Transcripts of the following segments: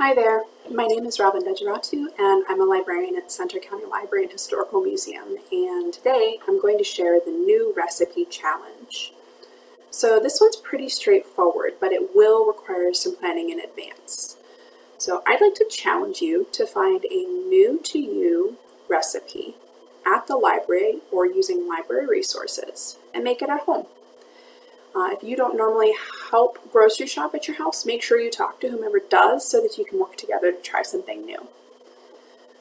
Hi there, my name is Robbin Degeratu and I'm a librarian at Center County Library and Historical Museum, and today I'm going to share the new recipe challenge. So this one's pretty straightforward, but it will require some planning in advance. So I'd like to challenge you to find a new to you recipe at the library or using library resources and make it at home. If you don't normally help grocery shop at your house, make sure you talk to whomever does so that you can work together to try something new.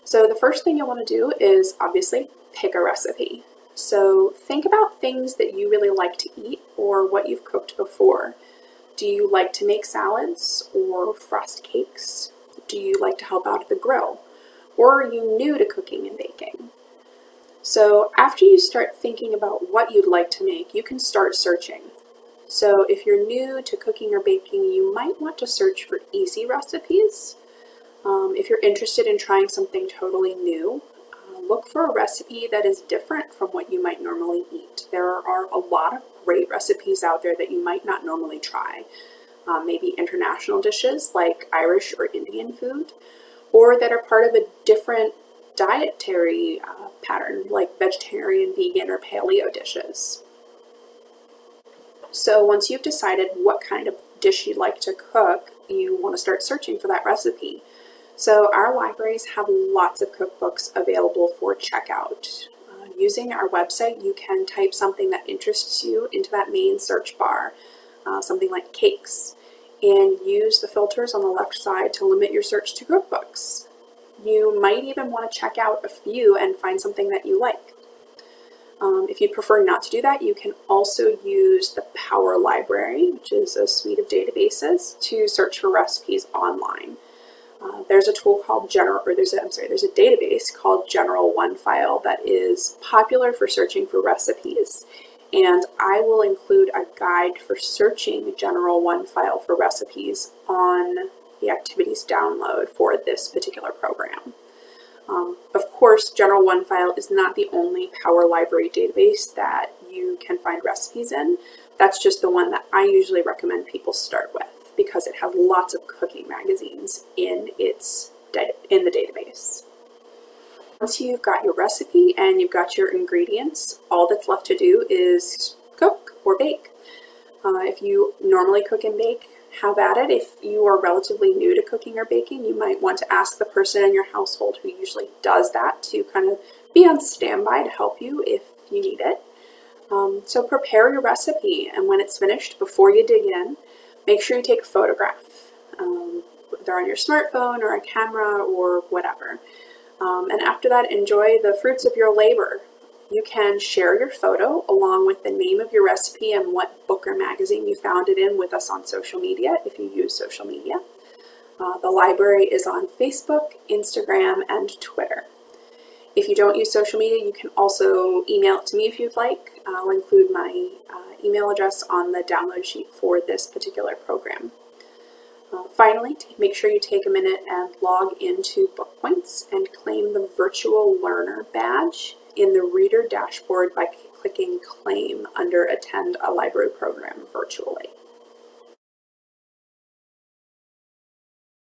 So the first thing you'll want to do is obviously pick a recipe. So think about things that you really like to eat or what you've cooked before. Do you like to make salads or frost cakes? Do you like to help out at the grill? Or are you new to cooking and baking? So after you start thinking about what you'd like to make, you can start searching. So if you're new to cooking or baking, you might want to search for easy recipes. If you're interested in trying something totally new, look for a recipe that is different from what you might normally eat. There are a lot of great recipes out there that you might not normally try. Maybe international dishes like Irish or Indian food, or that are part of a different dietary pattern like vegetarian, vegan, or paleo dishes. So once you've decided what kind of dish you'd like to cook, you want to start searching for that recipe. So our libraries have lots of cookbooks available for checkout. Using our website, you can type something that interests you into that main search bar, something like cakes, and use the filters on the left side to limit your search to cookbooks. You might even want to check out a few and find something that you like. If you prefer not to do that, you can also use the Power Library, which is a suite of databases, to search for recipes online. There's a tool called there's a database called General OneFile that is popular for searching for recipes. And I will include a guide for searching General OneFile for recipes on the activities download for this particular program. Of course, General OneFile is not the only Power Library database that you can find recipes in. That's just the one that I usually recommend people start with because it has lots of cooking magazines in the database. Once you've got your recipe and you've got your ingredients, all that's left to do is cook or bake. If you normally cook and bake, have at it. If you are relatively new to cooking or baking, you might want to ask the person in your household who usually does that to kind of be on standby to help you if you need it. So prepare your recipe, and when it's finished, before you dig in, make sure you take a photograph, whether on your smartphone or a camera or whatever. And after that, enjoy the fruits of your labor. You can share your photo along with the name of your recipe and what book or magazine you found it in with us on social media if you use social media. The library is on Facebook, Instagram, and Twitter. If you don't use social media, you can also email it to me if you'd like. I'll include my email address on the download sheet for this particular program. Finally, make sure you take a minute and log into Book Points and claim the Virtual Learner badge in the Reader dashboard by clicking Claim under Attend a Library Program Virtually.